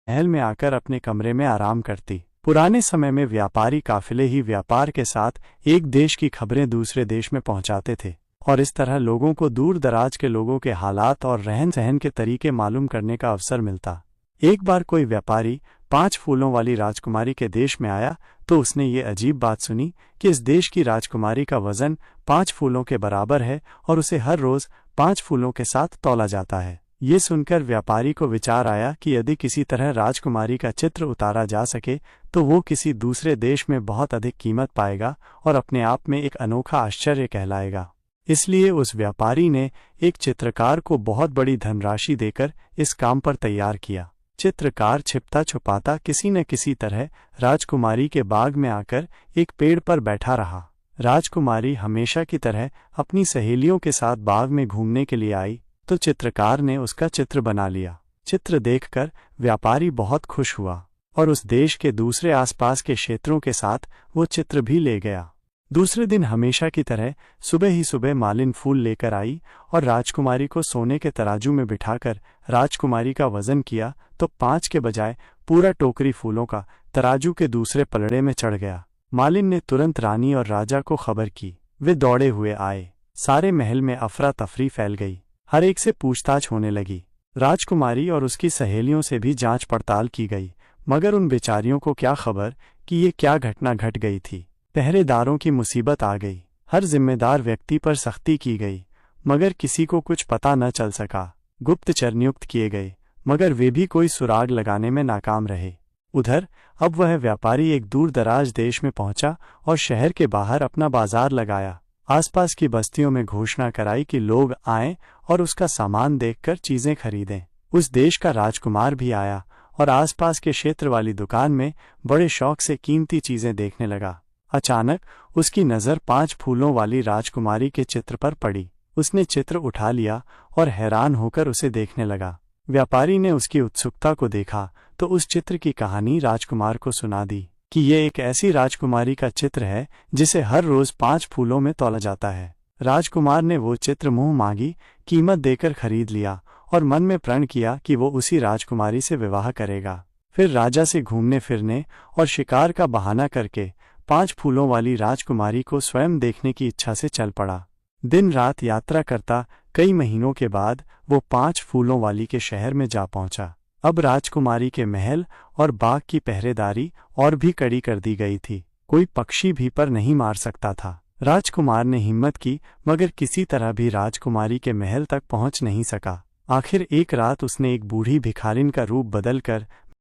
महल में आकर अपने कमरे में आराम करती। पुराने समय में व्यापारी काफिले ही व्यापार के साथ एक देश की खबरें दूसरे देश में पहुंचाते थे और इस तरह लोगों को दूर दराज के लोगों के हालात और रहन सहन के तरीके मालूम करने का अवसर मिलता। एक बार कोई व्यापारी 5 फूलों वाली राजकुमारी के देश में आया तो उसने ये अजीब बात सुनी कि इस देश की राजकुमारी का वजन 5 फूलों के बराबर है और उसे हर रोज 5 फूलों के साथ तौला जाता है। ये सुनकर व्यापारी को विचार आया कि यदि किसी तरह राजकुमारी का चित्र उतारा जा सके तो वो किसी दूसरे देश में बहुत अधिक कीमत पाएगा और अपने आप में एक अनोखा आश्चर्य कहलाएगा। इसलिए उस व्यापारी ने एक चित्रकार को बहुत बड़ी धनराशि देकर इस काम पर तैयार किया। चित्रकार छिपता छुपाता किसी न किसी तरह राजकुमारी के बाग में आकर एक पेड़ पर बैठा रहा। राजकुमारी हमेशा की तरह अपनी सहेलियों के साथ बाग में घूमने के लिए आई तो चित्रकार ने उसका चित्र बना लिया। चित्र देखकर व्यापारी बहुत खुश हुआ और उस देश के दूसरे आसपास के क्षेत्रों के साथ वो चित्र भी ले गया। दूसरे दिन हमेशा की तरह सुबह ही सुबह मालिन फूल लेकर आई और राजकुमारी को सोने के तराजू में बिठाकर राजकुमारी का वजन किया तो 5 के बजाय पूरा टोकरी फूलों का तराजू के दूसरे पलड़े में चढ़ गया। मालिन ने तुरंत रानी और राजा को खबर की। वे दौड़े हुए आए। सारे महल में अफरा तफरी फैल गई। हर एक से पूछताछ होने लगी। राजकुमारी और उसकी सहेलियों से भी जांच पड़ताल की गई, मगर उन बेचारियों को क्या खबर कि ये क्या घटना घट गई थी। पहरेदारों की मुसीबत आ गई। हर जिम्मेदार व्यक्ति पर सख्ती की गई, मगर किसी को कुछ पता न चल सका। गुप्तचर नियुक्त किए गए, मगर वे भी कोई सुराग लगाने में नाकाम रहे। उधर अब वह व्यापारी एक दूर दराज देश में पहुंचा और शहर के बाहर अपना बाजार लगाया। आसपास की बस्तियों में घोषणा कराई कि लोग आएं और उसका सामान देखकर चीजें खरीदें। उस देश का राजकुमार भी आया और आसपास के क्षेत्र वाली दुकान में बड़े शौक से कीमती चीजें देखने लगा। अचानक उसकी नज़र 5 फूलों वाली राजकुमारी के चित्र पर पड़ी। उसने चित्र उठा लिया और हैरान होकर उसे देखने लगा। व्यापारी ने उसकी उत्सुकता को देखा तो उस चित्र की कहानी राजकुमार को सुना दी कि ये एक ऐसी राजकुमारी का चित्र है जिसे हर रोज 5 फूलों में तौला जाता है। राजकुमार ने वो चित्र मुंह मांगी कीमत देकर खरीद लिया और मन में प्रण किया कि वो उसी राजकुमारी से विवाह करेगा। फिर राजा से घूमने फिरने और शिकार का बहाना करके 5 फूलों वाली राजकुमारी को स्वयं देखने की इच्छा से चल पड़ा। दिन रात यात्रा करता कई महीनों के बाद वो 5 फूलों वाली के शहर में जा पहुंचा। अब राजकुमारी के महल और बाग की पहरेदारी और भी कड़ी कर दी गई थी। कोई पक्षी भी पर नहीं मार सकता था। राजकुमार ने हिम्मत की, मगर किसी तरह भी राजकुमारी के महल तक पहुंच नहीं सका। आखिर एक रात उसने एक बूढ़ी भिखारिन का रूप बदलकर